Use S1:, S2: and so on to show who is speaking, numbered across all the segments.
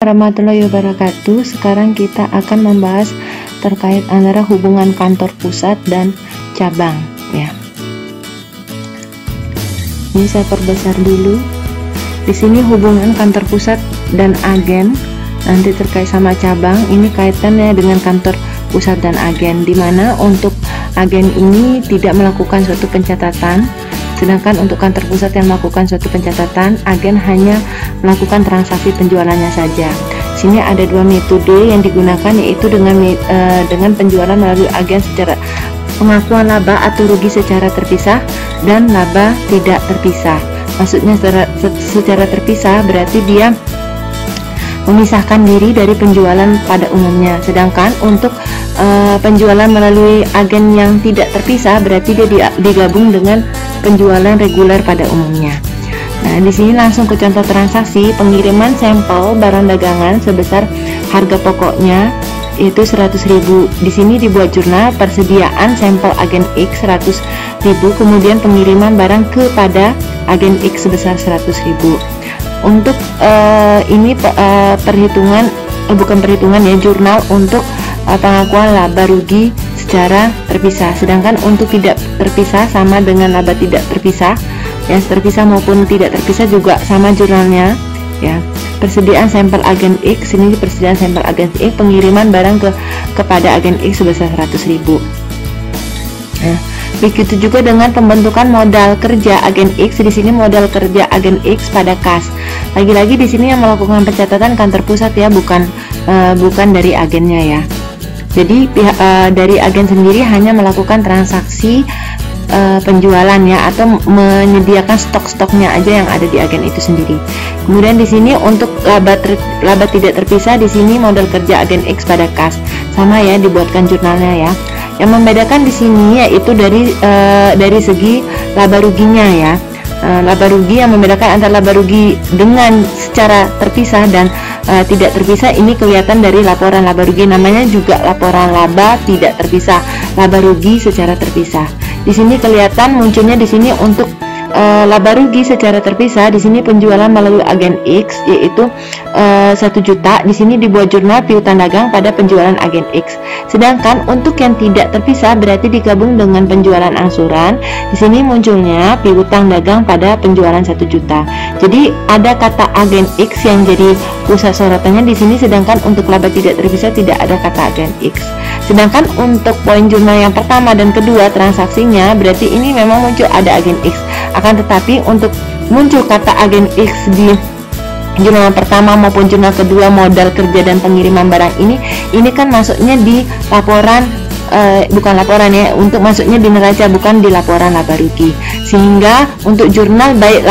S1: Warahmatullahi wabarakatuh. Sekarang kita akan membahas terkait antara hubungan kantor pusat dan cabang ya. Ini saya perbesar dulu. Di sini hubungan kantor pusat dan agen, nanti terkait sama cabang, ini kaitannya dengan kantor pusat dan agen, di mana untuk agen ini tidak melakukan suatu pencatatan, sedangkan untuk kantor pusat yang melakukan suatu pencatatan, agen hanya melakukan transaksi penjualannya saja. Sini ada dua metode yang digunakan, yaitu dengan penjualan melalui agen secara pengakuan laba atau rugi secara terpisah dan laba tidak terpisah. Maksudnya secara terpisah berarti dia memisahkan diri dari penjualan pada umumnya, sedangkan untuk penjualan melalui agen yang tidak terpisah berarti dia digabung dengan penjualan reguler pada umumnya. Nah, di sini langsung ke contoh transaksi. Pengiriman sampel barang dagangan sebesar harga pokoknya itu 100.000. Di sini dibuat jurnal persediaan sampel agen X 100.000, kemudian pengiriman barang kepada agen X sebesar 100.000. Untuk perhitungan bukan perhitungan ya, jurnal untuk pengakuan laba rugi secara terpisah. Sedangkan untuk tidak terpisah sama dengan laba tidak terpisah. Yang terpisah maupun tidak terpisah juga sama jurnalnya ya. Persediaan sampel agen X, ini persediaan sampel agen X, pengiriman barang kepada agen X sebesar 100.000. Nah, begitu juga dengan pembentukan modal kerja agen X. Di sini modal kerja agen X pada kas. Lagi-lagi di sini yang melakukan pencatatan kantor pusat ya, bukan dari agennya ya. Jadi pihak dari agen sendiri hanya melakukan transaksi penjualan ya, atau menyediakan stok-stoknya aja yang ada di agen itu sendiri. Kemudian di sini untuk laba tidak terpisah, di sini modal kerja agen X pada kas sama ya, dibuatkan jurnalnya ya. Yang membedakan di sini yaitu dari segi laba ruginya ya. Laba rugi, yang membedakan antara laba rugi dengan secara terpisah dan tidak terpisah, ini kelihatan dari laporan laba rugi. Namanya juga laporan laba tidak terpisah, laba rugi secara terpisah. Di sini kelihatan munculnya di sini untuk laba rugi secara terpisah. Di sini penjualan melalui agen X yaitu 1 juta. Di sini dibuat jurnal piutang dagang pada penjualan agen X. Sedangkan untuk yang tidak terpisah berarti digabung dengan penjualan angsuran. Di sini munculnya piutang dagang pada penjualan 1 juta. Jadi ada kata agen X yang jadi pusat sorotannya di sini, sedangkan untuk laba tidak terpisah tidak ada kata agen X. Sedangkan untuk poin jurnal yang pertama dan kedua transaksinya berarti ini memang muncul ada agen X. Akan tetapi untuk muncul kata agen X di jurnal pertama maupun jurnal kedua, modal kerja dan pengiriman barang ini kan masuknya di laporan bukan laporan ya, untuk masuknya di neraca, bukan di laporan laba rugi. Sehingga untuk jurnal baik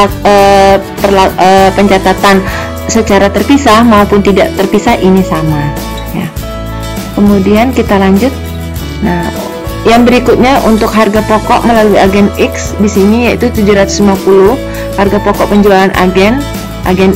S1: pencatatan secara terpisah maupun tidak terpisah ini sama ya. Kemudian kita lanjut. Nah, yang berikutnya untuk harga pokok melalui agen X di sini yaitu 750, harga pokok penjualan agen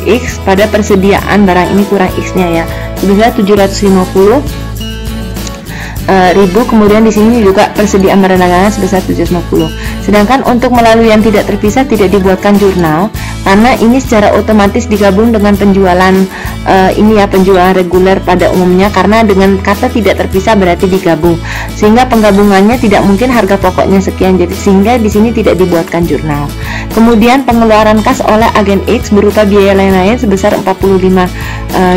S1: X pada persediaan barang ini kurang X-nya ya, sebesar 750.000. Kemudian di sini juga persediaan barang dagangan sebesar 750. Sedangkan untuk melalui yang tidak terpisah tidak dibuatkan jurnal karena ini secara otomatis digabung dengan penjualan penjualan reguler pada umumnya, karena dengan kata tidak terpisah berarti digabung, sehingga penggabungannya tidak mungkin harga pokoknya sekian, jadi sehingga di sini tidak dibuatkan jurnal. Kemudian pengeluaran kas oleh agen X berupa biaya lain-lain sebesar 45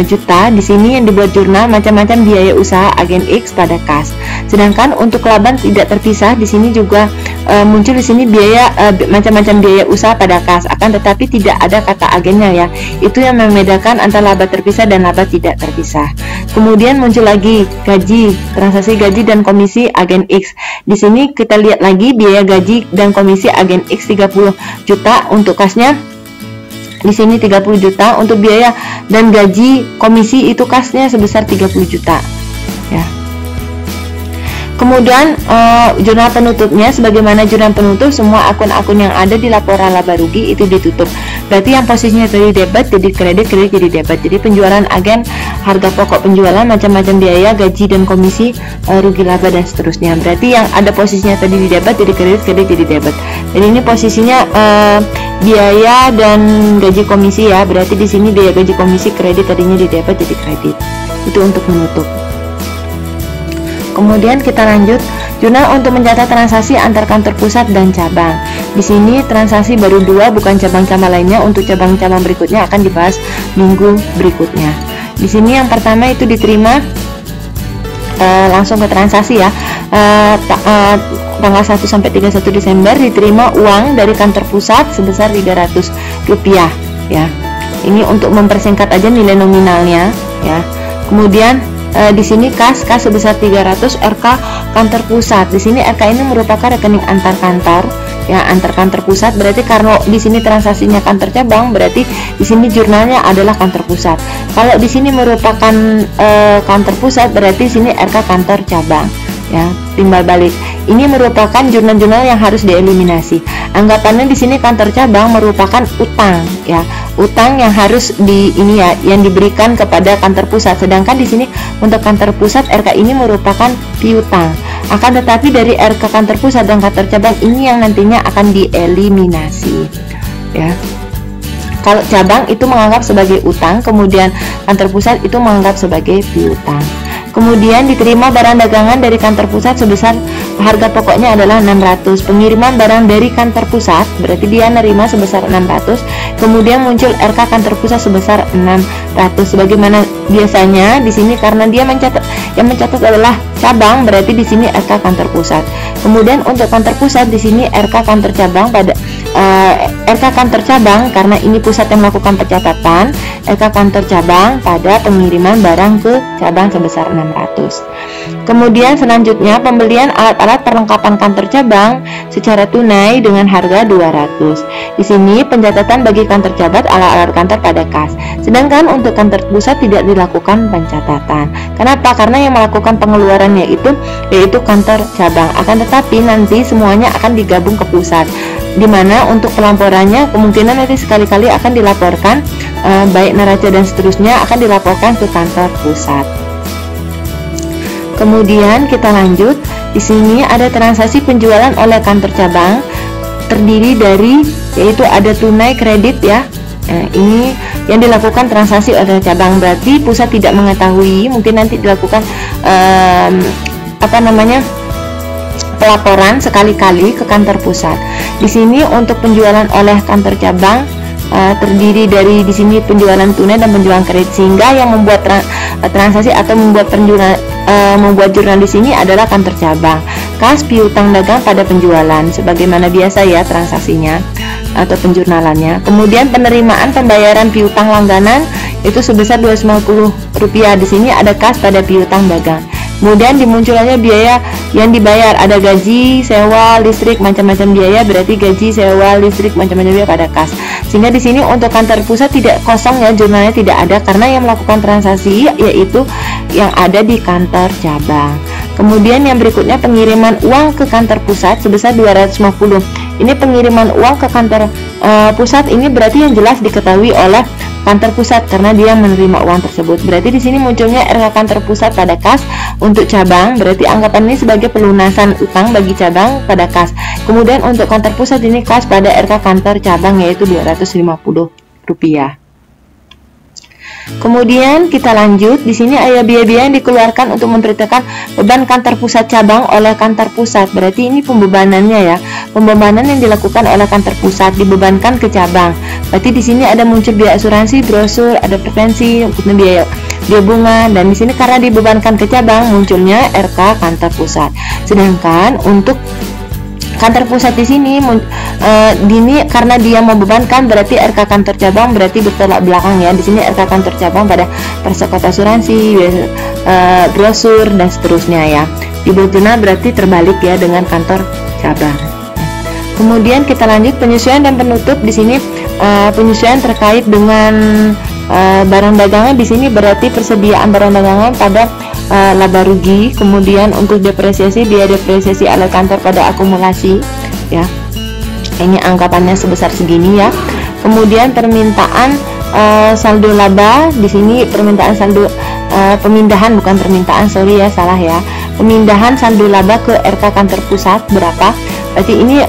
S1: juta. Di sini yang dibuat jurnal macam-macam biaya usaha agen X pada kas. Sedangkan untuk laba tidak terpisah di sini juga muncul di sini biaya macam-macam biaya usaha pada kas, akan tetapi tidak ada kata agennya ya. Itu yang membedakan antara laba terpisah dan laba tidak terpisah. Kemudian muncul lagi gaji, transaksi gaji dan komisi agen X. Di sini kita lihat lagi biaya gaji dan komisi agen X 30 juta untuk kasnya. Di sini 30 juta untuk biaya dan gaji komisi itu kasnya sebesar 30 juta ya. Kemudian jurnal penutupnya, sebagaimana jurnal penutup, semua akun-akun yang ada di laporan laba rugi itu ditutup. Berarti yang posisinya tadi debit jadi kredit, kredit jadi debit. Jadi penjualan agen, harga pokok penjualan, macam-macam biaya, gaji dan komisi, rugi laba dan seterusnya. Berarti yang ada posisinya tadi di debit jadi kredit, kredit jadi debit. Jadi ini posisinya biaya dan gaji komisi ya. Berarti di sini biaya gaji komisi kredit tadinya di debit jadi kredit. Itu untuk menutup. Kemudian kita lanjut, jurnal untuk mencatat transaksi antar kantor pusat dan cabang. Di sini transaksi baru 2, bukan cabang-cabang lainnya. Untuk cabang-cabang berikutnya akan dibahas minggu berikutnya. Di sini yang pertama itu diterima langsung ke transaksi ya. Tanggal 1 sampai 31 Desember diterima uang dari kantor pusat sebesar Rp300 ya. Ini untuk mempersingkat aja nilai nominalnya ya. Kemudian di sini kas sebesar 300, RK kantor pusat. Di sini RK ini merupakan rekening antar kantor ya, antar kantor pusat. Berarti karena di sini transaksinya kantor cabang, berarti di sini jurnalnya adalah kantor pusat. Kalau di sini merupakan kantor pusat, berarti di sini RK kantor cabang ya. Timbal balik. Ini merupakan jurnal-jurnal yang harus dieliminasi. Anggapannya di sini kantor cabang merupakan utang ya. Utang yang harus yang diberikan kepada kantor pusat. Sedangkan di sini untuk kantor pusat RK ini merupakan piutang. Akan tetapi dari RK kantor pusat dan kantor cabang ini yang nantinya akan dieliminasi ya. Kalau cabang itu menganggap sebagai utang, kemudian kantor pusat itu menganggap sebagai piutang. Kemudian diterima barang dagangan dari kantor pusat sebesar harga pokoknya adalah 600. Pengiriman barang dari kantor pusat berarti dia nerima sebesar 600. Kemudian muncul RK kantor pusat sebesar 600. Sebagaimana biasanya di sini karena dia yang mencatat adalah cabang, berarti di sini RK kantor pusat. Kemudian untuk kantor pusat di sini RK kantor cabang pada RK kantor cabang karena ini pusat yang melakukan pencatatan, RK kantor cabang pada pengiriman barang ke cabang sebesar 600. Kemudian selanjutnya pembelian alat-alat perlengkapan kantor cabang secara tunai dengan harga 200. Di sini pencatatan bagi kantor cabang alat-alat kantor pada kas. Sedangkan untuk kantor pusat tidak dilakukan pencatatan. Kenapa? Karena yang melakukan pengeluarannya yaitu kantor cabang. Akan tetapi nanti semuanya akan digabung ke pusat. Di mana untuk pelaporannya kemungkinan nanti sekali-kali akan dilaporkan baik neraca dan seterusnya akan dilaporkan ke kantor pusat. Kemudian kita lanjut. Di sini ada transaksi penjualan oleh kantor cabang terdiri dari yaitu ada tunai kredit ya. Ini yang dilakukan transaksi oleh cabang, berarti pusat tidak mengetahui, mungkin nanti dilakukan pelaporan sekali-kali ke kantor pusat. Di sini untuk penjualan oleh kantor cabang terdiri dari di sini penjualan tunai dan penjualan kredit, sehingga yang membuat transaksi atau membuat jurnal di sini adalah kantor cabang. Kas piutang dagang pada penjualan sebagaimana biasa ya transaksinya atau penjurnalannya. Kemudian penerimaan pembayaran piutang langganan itu sebesar Rp250. Di sini ada kas pada piutang dagang. Kemudian dimunculnya biaya yang dibayar, ada gaji, sewa, listrik, macam-macam biaya, berarti gaji, sewa, listrik, macam-macam biaya pada kas. Sehingga di sini untuk kantor pusat tidak kosong ya, jurnalnya tidak ada karena yang melakukan transaksi yaitu yang ada di kantor cabang. Kemudian yang berikutnya pengiriman uang ke kantor pusat sebesar 250. Ini pengiriman uang ke kantor pusat ini berarti yang jelas diketahui oleh kantor pusat karena dia menerima uang tersebut. Berarti di sini munculnya RK kantor pusat pada kas untuk cabang, berarti anggapan ini sebagai pelunasan utang bagi cabang pada kas. Kemudian untuk kantor pusat ini kas pada RK kantor cabang yaitu Rp250. Kemudian kita lanjut. Di sini ada biaya-biaya yang dikeluarkan untuk memberitakan beban kantor pusat cabang oleh kantor pusat. Berarti ini pembebanannya ya. Pembebanan yang dilakukan oleh kantor pusat dibebankan ke cabang. Berarti di sini ada muncul biaya asuransi, brosur, ada prevensi, biaya bunga, dan di sini karena dibebankan ke cabang munculnya RK kantor pusat. Sedangkan untuk kantor pusat di sini karena dia membebankan berarti RK kantor cabang berarti bertolak belakang ya. Di sini RK kantor cabang pada persekot asuransi, brosur dan seterusnya ya. Di jurnal berarti terbalik ya dengan kantor cabang. Kemudian kita lanjut penyesuaian dan penutup. Di sini penyesuaian terkait dengan barang dagangan di sini berarti persediaan barang dagangan pada laba rugi. Kemudian untuk depresiasi, biaya depresiasi alat kantor pada akumulasi ya. Ini anggapannya sebesar segini ya. Kemudian permintaan saldo laba di sini, permintaan saldo pemindahan, bukan permintaan, sorry ya, salah ya. Pemindahan saldo laba ke RK kantor pusat berapa? Berarti ini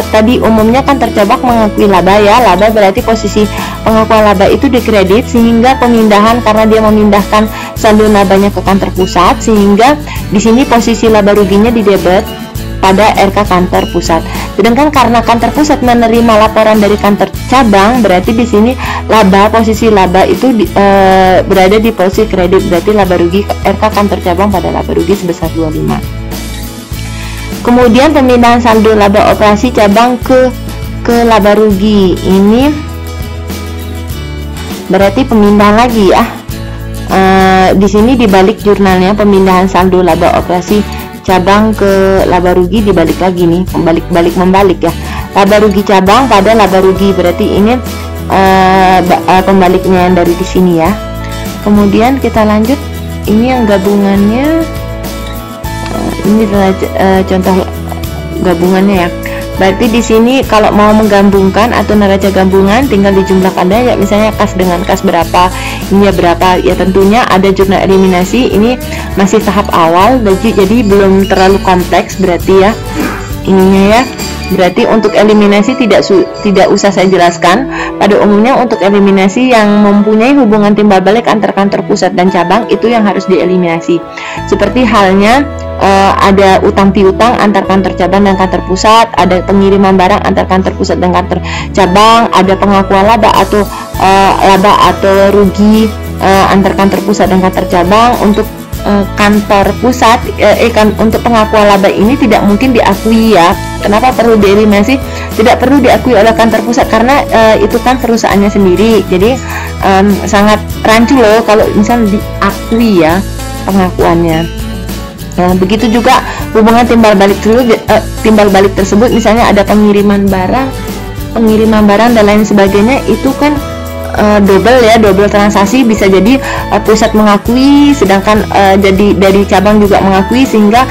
S1: tadi umumnya kan tercabak mengakui laba ya. Laba berarti posisi pengakuan laba itu dikredit, sehingga pemindahan karena dia memindahkan saldo labanya ke kantor pusat, sehingga di sini posisi laba ruginya didebet pada RK kantor pusat. Sedangkan karena kantor pusat menerima laporan dari kantor cabang, berarti di sini laba, posisi laba itu berada di posisi kredit, berarti laba rugi RK kantor cabang pada laba rugi sebesar 25. Kemudian pemindahan saldo laba operasi cabang ke laba rugi, ini berarti pemindahan lagi ya. Di sini dibalik jurnalnya, pemindahan saldo laba operasi cabang ke laba rugi dibalik lagi nih, membalik ya. Laba rugi cabang pada laba rugi, berarti ini pembaliknya yang dari di sini ya. Kemudian kita lanjut, ini yang gabungannya, ini contoh gabungannya ya. Berarti di sini kalau mau menggabungkan atau neraca gabungan tinggal dijumlahkan ya, misalnya kas dengan kas berapa, ini ya berapa ya. Tentunya ada jurnal eliminasi, ini masih tahap awal, jadi belum terlalu kompleks berarti ya ininya ya. Berarti untuk eliminasi tidak usah saya jelaskan. Pada umumnya untuk eliminasi yang mempunyai hubungan timbal balik antar kantor pusat dan cabang itu yang harus dieliminasi. Seperti halnya ada utang piutang antar kantor cabang dan kantor pusat, ada pengiriman barang antar kantor pusat dan kantor cabang, ada pengakuan laba atau rugi antar kantor pusat dan kantor cabang. Untuk kantor pusat untuk pengakuan laba ini tidak mungkin diakui ya. Kenapa perlu dieliminasi? Tidak perlu diakui oleh kantor pusat karena itu kan perusahaannya sendiri, jadi sangat rancu loh kalau misalnya diakui ya pengakuannya. Nah, begitu juga hubungan timbal balik tersebut, misalnya ada pengiriman barang dan lain sebagainya, itu kan double transaksi, bisa jadi pusat mengakui sedangkan jadi dari cabang juga mengakui, sehingga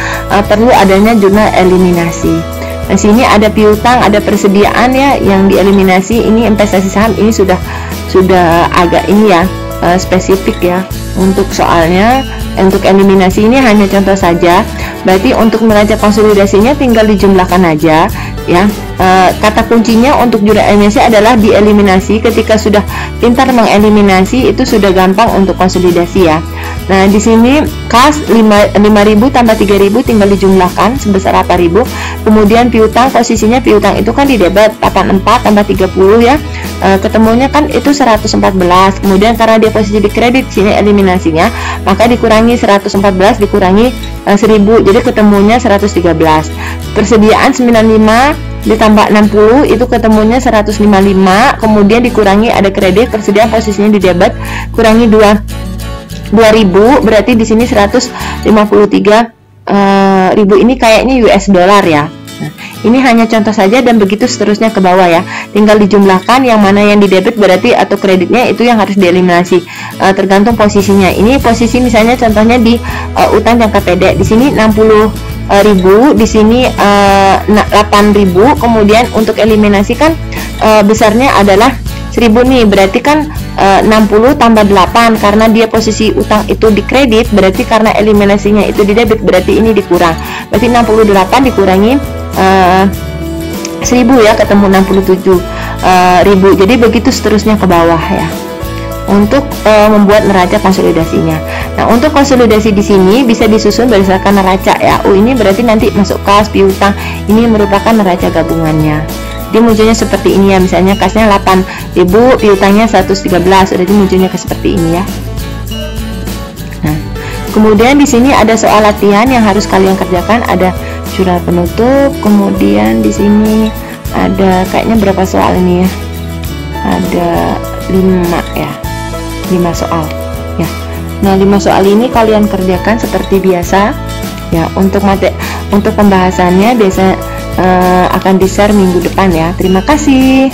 S1: perlu adanya jurnal eliminasi. Nah, sini ada piutang, ada persediaan ya yang dieliminasi. Ini investasi saham, ini sudah agak ini ya spesifik ya untuk soalnya. Untuk eliminasi ini hanya contoh saja. Berarti untuk neraca konsolidasinya tinggal dijumlahkan aja ya. Kata kuncinya untuk jurnal eliminasi adalah dieliminasi. Ketika sudah pintar mengeliminasi, itu sudah gampang untuk konsolidasi ya. Nah, di sini kas 5.000 tambah 3.000 tinggal dijumlahkan sebesar 8.000. Kemudian piutang, posisinya piutang itu kan di debit 84 tambah 30 ya. Ketemunya kan itu 114. Kemudian karena dia posisi di kredit, sini eliminasinya, maka dikurangi 114 dikurangi 1000, jadi ketemunya 113. Persediaan 95 ditambah 60 itu ketemunya 155. Kemudian dikurangi ada kredit, persediaan posisinya di debit, kurangi 2000, berarti di sini 153.000. Ini kayaknya US dollar ya. Nah, ini hanya contoh saja dan begitu seterusnya ke bawah ya. Tinggal dijumlahkan yang mana yang di debit berarti atau kreditnya itu yang harus dieliminasi. Tergantung posisinya. Ini posisi misalnya contohnya di utang jangka pendek. Di sini 60.000, di sini 8.000. Kemudian untuk eliminasi kan besarnya adalah 1000 nih. Berarti kan 60 tambah 8 karena dia posisi utang itu di kredit, berarti karena eliminasinya itu di debit, berarti ini dikurang. Berarti 68 dikurangi 1000 ya, ketemu 67.000. Jadi begitu seterusnya ke bawah ya. Untuk membuat neraca konsolidasinya. Nah, untuk konsolidasi di sini bisa disusun berdasarkan neraca ya. Ini berarti nanti masuk kas, piutang, ini merupakan neraca gabungannya. Dia munculnya seperti ini ya, misalnya kasnya 8.000, piutangnya 113, berarti munculnya seperti ini ya. Nah, kemudian di sini ada soal latihan yang harus kalian kerjakan, ada jurnal penutup, kemudian di sini ada kayaknya berapa soal ini ya? Ada 5 ya, 5 soal ya. Nah, 5 soal ini kalian kerjakan seperti biasa ya. Untuk pembahasannya biasa akan di-share minggu depan ya. Terima kasih.